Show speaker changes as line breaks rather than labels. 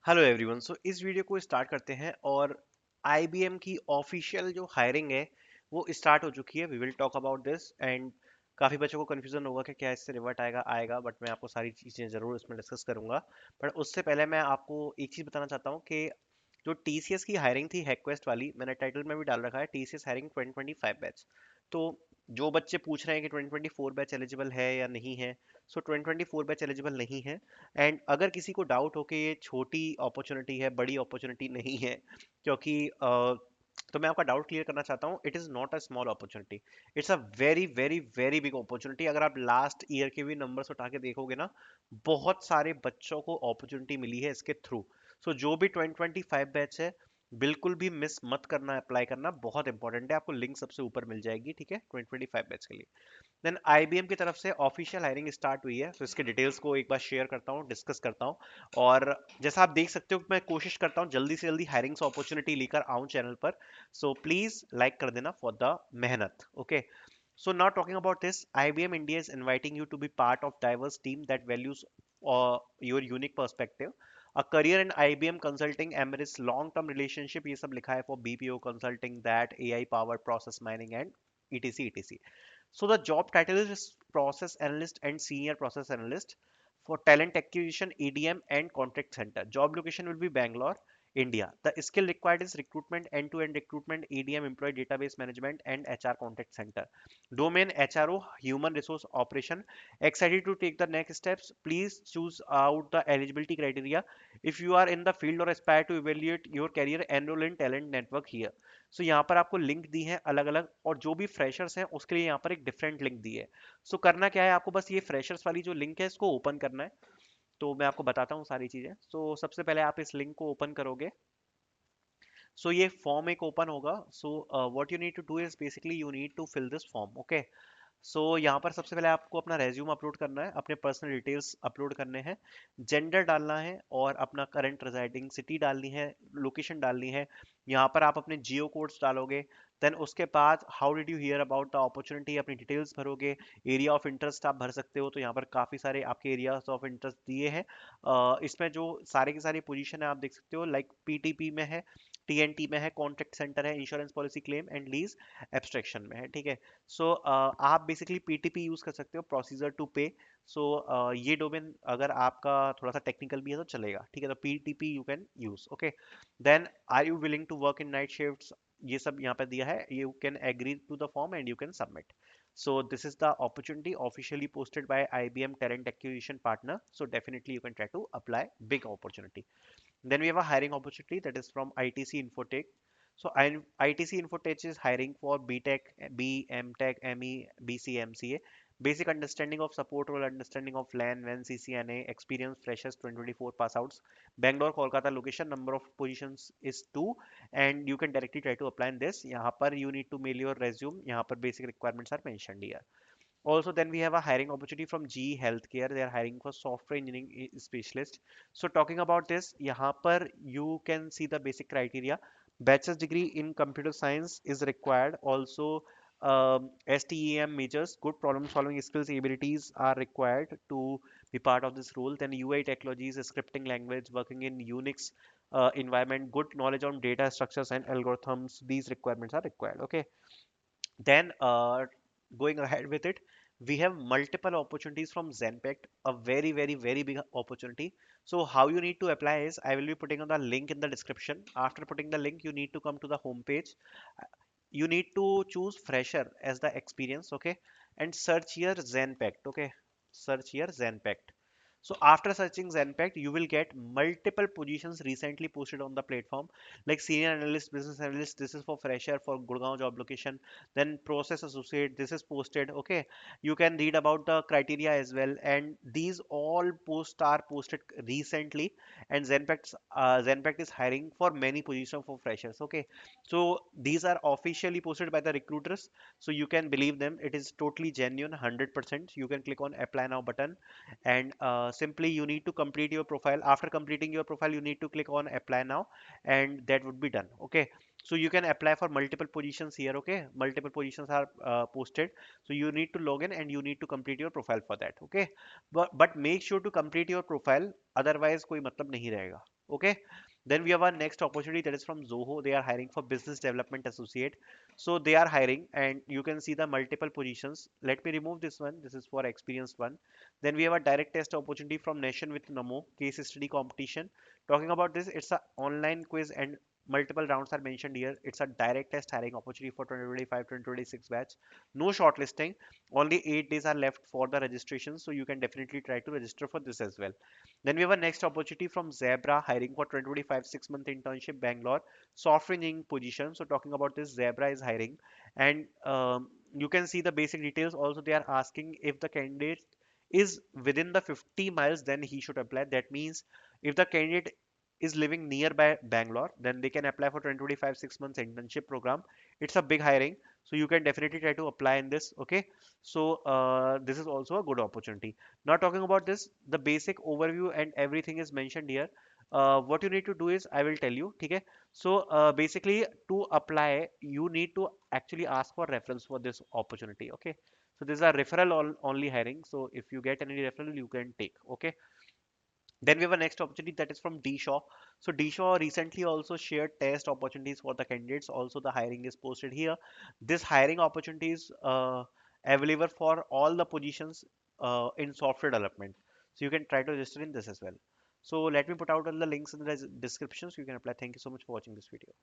Hello everyone. सो इस video को start करते हैं और आईबीएम की ऑफिशियल जो हायरिंग है वो स्टार्ट हो चुकी है। We will talk about this and काफ़ी बच्चों को कन्फ्यूजन होगा कि क्या इससे रिवर्ट आएगा आएगा बट मैं आपको सारी चीज़ें ज़रूर इसमें डिस्कस करूंगा। बट उससे पहले मैं आपको एक चीज़ बताना चाहता हूँ कि जो टीसीएस की हायरिंग थी हैकक्वेस्ट वाली, मैंने टाइटल में भी डाल रखा है टीसीएस हायरिंग 2025 बैच। तो जो बच्चे पूछ रहे हैं कि 2024 बैच एलिजिबल है या नहीं है, सो 2024 बैच एलिजिबल नहीं है। एंड अगर किसी को डाउट हो कि ये छोटी अपॉर्चुनिटी है बड़ी अपॉर्चुनिटी नहीं है, क्योंकि तो मैं आपका डाउट क्लियर करना चाहता हूँ। It is not a small opportunity, it's a very very very big opportunity. अगर आप लास्ट ईयर के भी नंबर्स उठा के देखोगे ना, बहुत सारे बच्चों को अपॉर्चुनिटी मिली है इसके थ्रू। सो जो भी 2025 बैच है, बिल्कुल भी मिस मत करना, अप्लाई करना बहुत इंपॉर्टेंट है। आपको लिंक सबसे ऊपर मिल जाएगी, ठीक है, 2025 बैच के लिए। देन आईबीएम की तरफ से ऑफिशियल हायरिंग स्टार्ट हुई है, तो इसके डिटेल्स को एक बार शेयर करता हूँ, डिस्कस करता हूँ। और जैसा आप देख सकते हो, मैं कोशिश करता हूँ जल्दी से जल्दी हायरिंग्स अपॉर्चुनिटी लेकर आऊँ चैनल पर। सो प्लीज लाइक कर देना फॉर द मेहनत। Okay, so now talking about this, IBM India is inviting you to be part of diverse team that values your unique perspective. A career in IBM consulting embraces long-term relationship, ये सब लिखा है for BPO consulting, that AI powered process mining and etc. So the job title is process analyst and senior process analyst for talent acquisition, EDM and contact center. Job location will be Bangalore, India. The skill required is recruitment, end-to-end recruitment, EDM, employee database management and HR contact center. Domain HRO, human resource operation. Excited to take the next steps? Please choose out the eligibility criteria. If you are in the field or aspire to evaluate your career, enroll in talent network here. सो यहाँ पर आपको link दी है अलग अलग, और जो भी freshers हैं उसके लिए यहाँ पर एक डिफरेंट लिंक दी है। सो करना क्या है, आपको बस ये फ्रेशर्स वाली जो लिंक है इसको ओपन करना है। तो मैं आपको बताता हूँ सारी चीज़ें। सो सबसे पहले आप इस लिंक को ओपन करोगे। सो ये फॉर्म एक ओपन होगा। So what you need to do is basically you need to fill this form. Okay, so यहाँ पर सबसे पहले आपको अपना रेज्यूम अपलोड करना है, अपने पर्सनल डिटेल्स अपलोड करने हैं, जेंडर डालना है और अपना करंट रेजिडिंग सिटी डालनी है, लोकेशन डालनी है। यहाँ पर आप अपने जियो कोड्स डालोगे। देन उसके बाद how did you here about the opportunity, अपनी डिटेल्स भरोगे। एरिया ऑफ इंटरेस्ट आप भर सकते हो, तो यहाँ पर काफ़ी सारे आपके एरियाज ऑफ इंटरेस्ट दिए हैं। इसमें जो सारे की सारी पोजीशन है आप देख सकते हो, लाइक पीटीपी में है, टीएनटी में है, कॉन्ट्रैक्ट सेंटर है, insurance policy claim and lease abstraction में है, ठीक है। सो आप बेसिकली पीटीपी यूज कर सकते हो, प्रोसीजर टू पे। सो ये डोमेन अगर आपका थोड़ा सा टेक्निकल भी है तो चलेगा, ठीक है, तो PTP you can use. Okay, then are you willing to work in night shifts, ये सब यहाँ पे दिया है। You can agree to the form and you can submit. So this is the opportunity officially posted by IBM Talent Acquisition Partner. So definitely you can try to apply. Big opportunity. Then we have a hiring opportunity that is from ITC Infotech. So ITC Infotech is hiring for BTech, B, MTech, ME, BC, MCA. Basic understanding of support role, understanding of LAN, WAN, CCNA, experience freshers 2024 pass outs. Bangalore, Kolkata location, number of positions is 2 and you can directly try to apply in this. यहाँ पर you need to mail your resume. यहाँ पर basic requirements are mentioned here. Also, then we have a hiring opportunity from GE Healthcare. They are hiring for software engineering specialist. So talking about this, यहाँ पर you can see the basic criteria. Bachelor's degree in computer science is required. Also, STEM majors, good problem solving skills, abilities are required to be part of this role. Then UI technologies, scripting language, working in Unix environment, good knowledge on data structures and algorithms. These requirements are required. Okay. Then going ahead with it, we have multiple opportunities from Zenpact, a very, very, very big opportunity. So how you need to apply is I will be putting on the link in the description. After putting the link, you need to come to the home page. You need to choose fresher as the experience, okay, and search here Zenpact, okay, search here Zenpact. So after searching Zenpact, you will get multiple positions recently posted on the platform, like senior analyst, business analyst. This is for fresher for Gurgaon job location. Then process associate. This is posted. Okay, you can read about the criteria as well. And these all posts are posted recently. And Zenpact is hiring for many positions for freshers. Okay, so these are officially posted by the recruiters, so you can believe them. It is totally genuine, 100%. You can click on apply now button and simply you need to complete your profile. After completing your profile, you need to click on apply now and that would be done. Okay, so you can apply for multiple positions here. Okay, multiple positions are posted, so you need to log in and you need to complete your profile for that. Okay, but make sure to complete your profile, otherwise कोई मतलब नहीं रहेगा. Okay, then we have our next opportunity that is from Zoho. They are hiring for business development associate. So they are hiring, and you can see the multiple positions. Let me remove this one. This is for experienced one. Then we have a direct test opportunity from Nation with Namo case study competition. Talking about this, it's a online quiz and multiple rounds are mentioned here. It's a direct test hiring opportunity for 2025-2026 batch. No shortlisting. Only 8 days are left for the registration, so you can definitely try to register for this as well. Then we have a next opportunity from Zebra hiring for 2025 6-month internship Bangalore software engineering position. So talking about this, Zebra is hiring, and you can see the basic details. Also, they are asking if the candidate is within the 50 miles, then he should apply. That means if the candidate is living nearby Bangalore, then they can apply for 2025 6 months internship program. It's a big hiring, so you can definitely try to apply in this. Okay, so this is also a good opportunity. Now talking about this, the basic overview and everything is mentioned here. What you need to do is I will tell you. Okay, so basically to apply, you need to actually ask for reference for this opportunity. Okay, so this is a referral only hiring. So if you get any referral, you can take. Okay, then we have a next opportunity that is from DShaw. So DShaw recently also shared test opportunities for the candidates. Also, the hiring is posted here. This hiring opportunity is available for all the positions in software development. So you can try to register in this as well. So let me put out all the links in the description so you can apply. Thank you so much for watching this video.